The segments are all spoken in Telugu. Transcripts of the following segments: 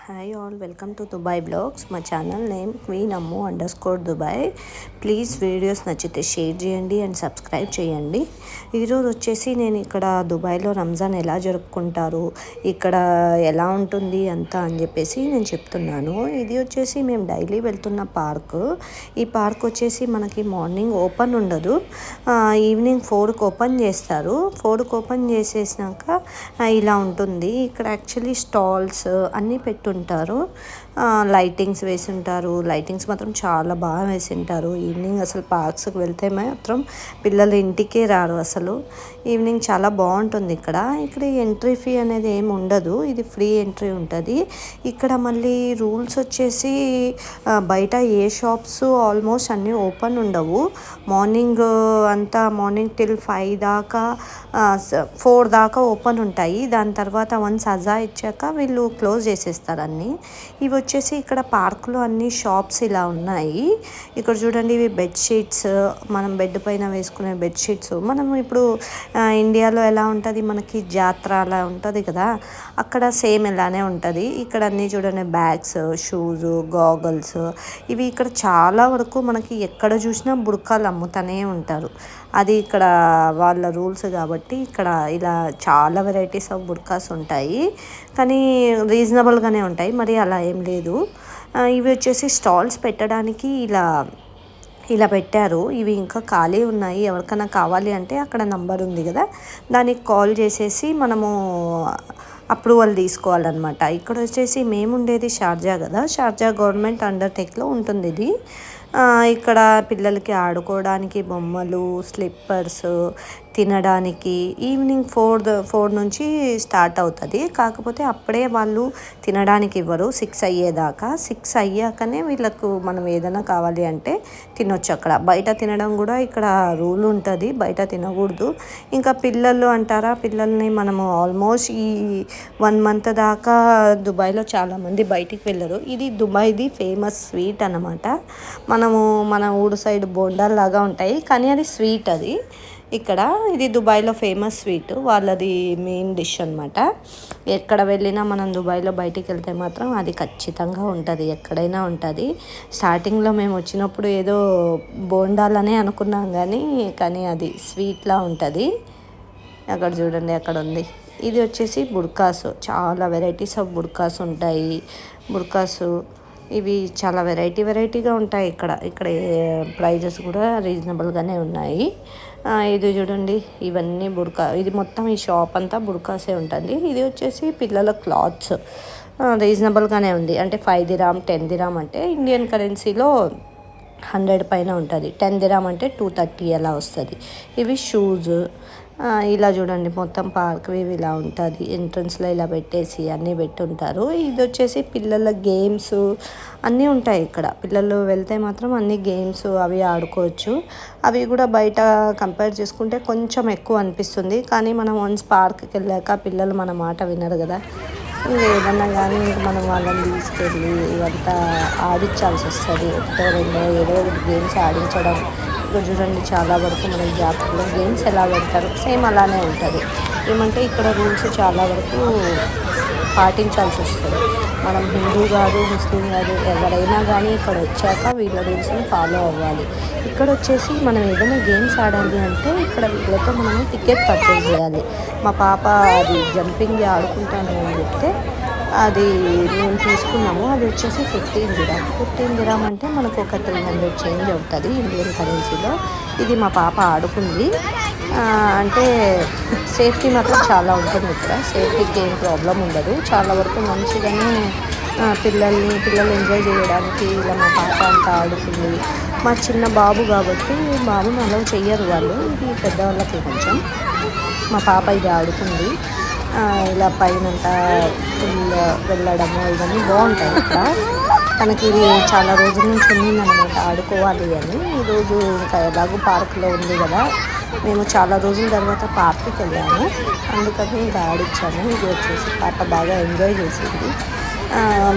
Hi all, welcome to Dubai Vlogs. మా channel name queen Ammu _Dubai. Please videos నచ్చితే షేర్ చేయండి అండ్ సబ్స్క్రైబ్ చేయండి. ఈరోజు వచ్చేసి నేను ఇక్కడ దుబాయ్లో రంజాన్ ఎలా జరుపుకుంటారు, ఇక్కడ ఎలా ఉంటుంది అంతా అని చెప్పేసి నేను చెప్తున్నాను. ఇది వచ్చేసి మేము డైలీ వెళ్తున్న పార్క్. ఈ పార్క్ వచ్చేసి మనకి మార్నింగ్ ఓపెన్ ఉండదు, ఈవినింగ్ 4కి ఓపెన్ చేస్తారు. 4కి ఓపెన్ చేసేసినాక ఇలా ఉంటుంది. ఇక్కడ యాక్చువల్లీ స్టాల్స్ అన్నీ పెట్టుంటారు, లైటింగ్స్ వేసి ఉంటారు. లైటింగ్స్ మాత్రం చాలా బాగా వేసి ఉంటారు. ఈవినింగ్ అసలు పార్క్స్కి వెళ్తే మాత్రం పిల్లలు ఇంటికే రారు అసలు. ఈవినింగ్ చాలా బాగుంటుంది. ఇక్కడ ఎంట్రీ ఫీ అనేది ఏమి ఉండదు, ఇది ఫ్రీ ఎంట్రీ ఉంటుంది. ఇక్కడ మళ్ళీ రూల్స్ వచ్చేసి బయట ఏ షాప్స్ ఆల్మోస్ట్ అన్నీ ఓపెన్ ఉండవు. మార్నింగ్ అంతా మార్నింగ్ టిల్ 5 దాకా 4 దాకా ఓపెన్ ఉంటాయి. దాని తర్వాత వన్స్ అజా ఇచ్చాక వీళ్ళు క్లోజ్ చేసేస్తారు అన్నీ. ఇవి వచ్చేసి ఇక్కడ పార్కులో అన్ని షాప్స్ ఇలా ఉన్నాయి. ఇక్కడ చూడండి, ఇవి బెడ్షీట్స్, మనం బెడ్ పైన వేసుకునే బెడ్షీట్స్. మనం ఇప్పుడు ఇండియాలో ఎలా ఉంటుంది, మనకి జాతర అలా ఉంటుంది కదా, అక్కడ సేమ్ ఇలానే ఉంటుంది. ఇక్కడ అన్నీ చూడండి, బ్యాగ్స్, షూస్, గాగల్స్, ఇవి ఇక్కడ చాలా వరకు మనకి ఎక్కడ చూసినా బుర్కాలు అమ్ముతూనే ఉంటారు. అది ఇక్కడ వాళ్ళ రూల్స్ కాబట్టి ఇక్కడ ఇలా చాలా వెరైటీస్ ఆఫ్ బుర్కాస్ ఉంటాయి, కానీ రీజనబుల్గానే ఉంటాయి, మరి అలా ఏం లేదు. ఇవి వచ్చేసి స్టాల్స్ పెట్టడానికి ఇలా పెట్టారు. ఇవి ఇంకా ఖాళీ ఉన్నాయి. ఎవరికైనా కావాలి అంటే అక్కడ నంబర్ ఉంది కదా, దానికి కాల్ చేసేసి మనము అప్రూవల్ తీసుకోవాలన్నమాట. ఇక్కడ వచ్చేసి మేము ఉండేది షార్జా కదా, షార్జా గవర్నమెంట్ అండర్టేక్లో ఉంటుంది ఇది. ఇక్కడ పిల్లలకి ఆడుకోవడానికి బొమ్మలు, స్లిప్పర్స్, తినడానికి ఈవినింగ్ 4 నుంచి స్టార్ట్ అవుతుంది. కాకపోతే అప్పుడే వాళ్ళు తినడానికి ఇవ్వరు, 6 అయ్యేదాకా. 6 అయ్యాకనే వీళ్ళకు మనం ఏదైనా కావాలి అంటే తినొచ్చు. అక్కడ బయట తినడం కూడా ఇక్కడ రూల్ ఉంటుంది, బయట తినకూడదు. ఇంకా పిల్లలు అంటారా, పిల్లల్ని మనము ఆల్మోస్ట్ ఈ 1 మంత్ దాకా దుబాయ్లో చాలామంది బయటికి వెళ్ళరు. ఇది దుబాయ్ది ఫేమస్ స్వీట్ అన్నమాట. మన ఊరు సైడ్ బోండాలు లాగా ఉంటాయి, కానీ అది స్వీట్. అది ఇక్కడ ఇది దుబాయ్లో ఫేమస్ స్వీట్, వాళ్ళది మెయిన్ డిష్ అనమాట. ఎక్కడ వెళ్ళినా మనం దుబాయ్లో బయటికి వెళ్తే మాత్రం అది ఖచ్చితంగా ఉంటుంది, ఎక్కడైనా ఉంటుంది. స్టార్టింగ్లో మేము వచ్చినప్పుడు ఏదో బోండాలనే అనుకున్నాం, కానీ అది స్వీట్లా ఉంటుంది. అక్కడ చూడండి, అక్కడ ఉంది. ఇది వచ్చేసి బుర్కాస్, చాలా వెరైటీస్ ఆఫ్ బుర్కాస్ ఉంటాయి. బుర్కాసు ఇవి చాలా వెరైటీగా ఉంటాయి. ఇక్కడ ప్రైజెస్ కూడా రీజనబుల్గానే ఉన్నాయి. ఇది చూడండి, ఇవన్నీ బుర్కా, ఇది మొత్తం ఈ షాప్ అంతా బుర్కాసే ఉంటుంది. ఇది వచ్చేసి పిల్లల క్లాత్స్, రీజనబుల్గానే ఉంది. అంటే 5 దిరామ్ 10 దిరామ్ అంటే ఇండియన్ కరెన్సీలో 100 పైన ఉంటుంది. 10 దిరామ్ అంటే 230 అలా వస్తుంది. ఇవి షూస్. ఇలా చూడండి, మొత్తం పార్క్ ఇవి ఇలా ఉంటుంది. ఎంట్రన్స్లో ఇలా పెట్టేసి అన్నీ పెట్టుంటారు. ఇది వచ్చేసి పిల్లల గేమ్స్ అన్నీ ఉంటాయి. ఇక్కడ పిల్లలు వెళ్తే మాత్రం అన్ని గేమ్స్ అవి ఆడుకోవచ్చు. అవి కూడా బయట కంపేర్ చేసుకుంటే కొంచెం ఎక్కువ అనిపిస్తుంది, కానీ మనం వన్స్ పార్క్కి వెళ్ళాక పిల్లలు మన మాట వినరు కదా. ఏదన్నా కానీ మనం వాళ్ళని తీసుకెళ్ళి ఇవంతా ఆడించాల్సి వస్తుంది. ఒకటో రెండో ఏదో గేమ్స్ ఆడించడం. ఇక్కడ చూడండి, చాలా వరకు మన జాతరలో గేమ్స్ ఎలా పెడతారు సేమ్ అలానే ఉంటుంది. ఏమంటే ఇక్కడ రూల్స్ చాలా వరకు పాటించాల్సి వస్తుంది. మనం హిందూ కాదు, ముస్లిం కాదు, ఎవరైనా కానీ ఇక్కడ వచ్చాక వీళ్ళ రూల్స్ని ఫాలో అవ్వాలి. ఇక్కడ వచ్చేసి మనం ఏదైనా గేమ్స్ ఆడాలి అంటే ఇక్కడ వీళ్ళతో మనము టికెట్ పర్చేజ్ చేయాలి. మా పాప అది జంపింగ్ ఆడుకుంటాను అని చెప్తే అది మేము తీసుకున్నాము. అది వచ్చేసి 15 దిరామ్. 15 దిరామ్ అంటే మనకు ఒక 300 చేంజ్ అవుతుంది ఇండియన్ కరెన్సీలో. ఇది మా పాప ఆడుకుంది. అంటే సేఫ్టీ మాత్రం చాలా ఉంటుంది ఇక్కడ, సేఫ్టీకి ఏం ప్రాబ్లం ఉండదు. చాలా వరకు మంచిగానే పిల్లలు ఎంజాయ్ చేయడానికి ఇలా మా పాప అంతా ఆడుకుంది. మా చిన్న బాబు కాబట్టి బాబుని అలౌ చెయ్యరు వాళ్ళు, ఇది పెద్దవాళ్ళకి కొంచెం. మా పాప ఇది ఆడుకుంది. ఇలా పైనంతా ఫుల్ వెళ్ళడము ఇవన్నీ బాగుంటాయి ఇక్కడ. తనకి ఇది చాలా రోజుల నుంచి ఉండిందనమాట, ఆడుకోవాలి అని. ఈరోజు ఇంకా ఎలాగో పార్కులో ఉంది కదా, మేము చాలా రోజుల తర్వాత పార్క్కి వెళ్ళాము, అందుకని ఇంకా ఆడిచ్చాము. ఇది వచ్చేసి పాప బాగా ఎంజాయ్ చేసింది.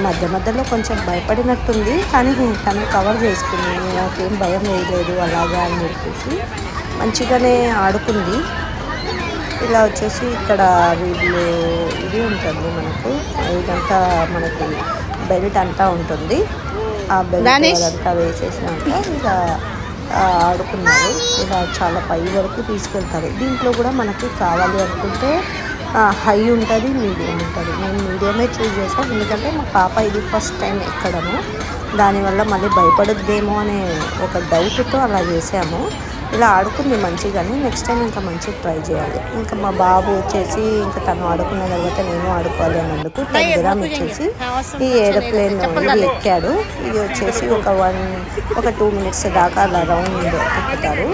మధ్యలో కొంచెం భయపడినట్టుంది, కానీ తను కవర్ చేసుకుంది. నాకేం భయం వేయలేదు అలాగా అని చెప్పేసి మంచిగానే ఆడుకుంది. ఇలా వచ్చేసి ఇక్కడ వీళ్ళు ఇది ఉంటుంది మనకు ఇదంతా మనకి బెల్ట్ అంతా ఉంటుంది. ఆ బెల్ట్ అదంతా వేసేసినాక ఇలా ఆడుకున్నారు. ఇలా చాలా పై వరకు తీసుకెళ్తారు. దీంట్లో కూడా మనకి కావాలి అనుకుంటే హై ఉంటుంది, మీడియం ఉంటుంది. నేను మీడియమే చూస్ చేశాను, ఎందుకంటే మా పాప ఇది ఫస్ట్ టైం ఎక్కడము, దానివల్ల మళ్ళీ భయపడద్దేమో అనే ఒక డౌట్తో అలా చేసాము. ఇలా ఆడుకుంది మంచిగానే, నెక్స్ట్ టైం ఇంకా మంచిగా ట్రై చేయాలి. ఇంకా మా బాబు వచ్చేసి ఇంకా తను ఆడుకున్న తర్వాత నేను ఆడుకోవాలి అన్నందుకు 10 dirham ఇచ్చేసి ఈ ఏరోప్లేన్ ఇది ఎక్కాడు. ఇది వచ్చేసి ఒక 2 minutes దాకా అలా రౌండ్ తిప్పుతారు.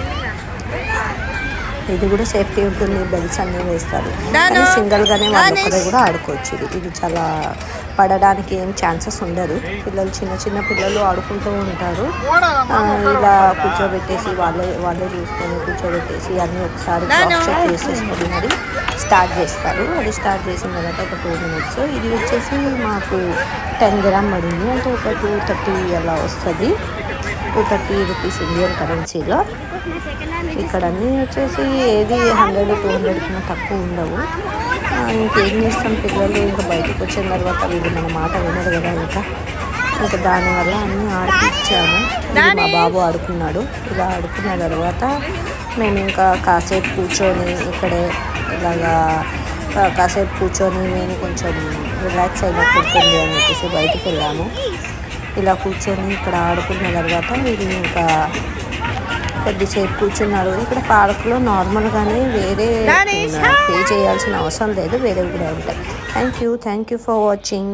ఇది కూడా సేఫ్టీ ఉంటుంది, బెల్ట్స్ అన్నీ వేస్తారు. కానీ సింగిల్గానే వాళ్ళు ఒక్కడే కూడా ఆడుకోవచ్చు. ఇది చాలా పడడానికి ఏం ఛాన్సెస్ ఉండదు. పిల్లలు చిన్న పిల్లలు ఆడుకుంటూ ఉంటారు. ఇలా కూర్చోబెట్టేసి వాళ్ళే చూసుకొని కూర్చోబెట్టేసి అన్నీ ఒకసారి క్రాస్ చెక్ చేసేసుకొని మరి స్టార్ట్ చేస్తారు. అది స్టార్ట్ చేసిన తర్వాత ఒక 2 minutes. ఇది వచ్చేసి మాకు 10 dirham పడింది, అంటే ఒక 230 అలా వస్తుంది. 230 రూపీస్ ఇండియన్ కరెన్సీలో. ఇక్కడ అన్నీ వచ్చేసి ఏది 100-200 కన్నా తక్కువ ఉండవు. ఇంకేం చేస్తాం, పిల్లలు ఇంకా బయటకు వచ్చిన తర్వాత వీళ్ళు మన మాట వినరు కదా. ఇంకా దానివల్ల అన్నీ ఆడిపించాము. మా బాబు ఆడుకున్నాడు. ఇలా ఆడుకున్న తర్వాత మేము ఇంకా కాసేపు కూర్చొని ఇక్కడే ఇలాగా కాసేపు కూర్చొని నేను కొంచెం రిలాక్స్ అయినట్టు ఉంటుంది అని చెప్పేసి బయటికి వెళ్ళాము. ఇలా కూర్చొని ఇక్కడ ఆడుకున్న తర్వాత వీళ్ళు ఇంకా కొద్దిసేపు కూర్చున్నారు. ఇక్కడ పార్క్లో నార్మల్గానే వేరే పే చేయాల్సిన అవసరం లేదు, వేరేవి కూడా ఉంటాయి. Thank you for watching.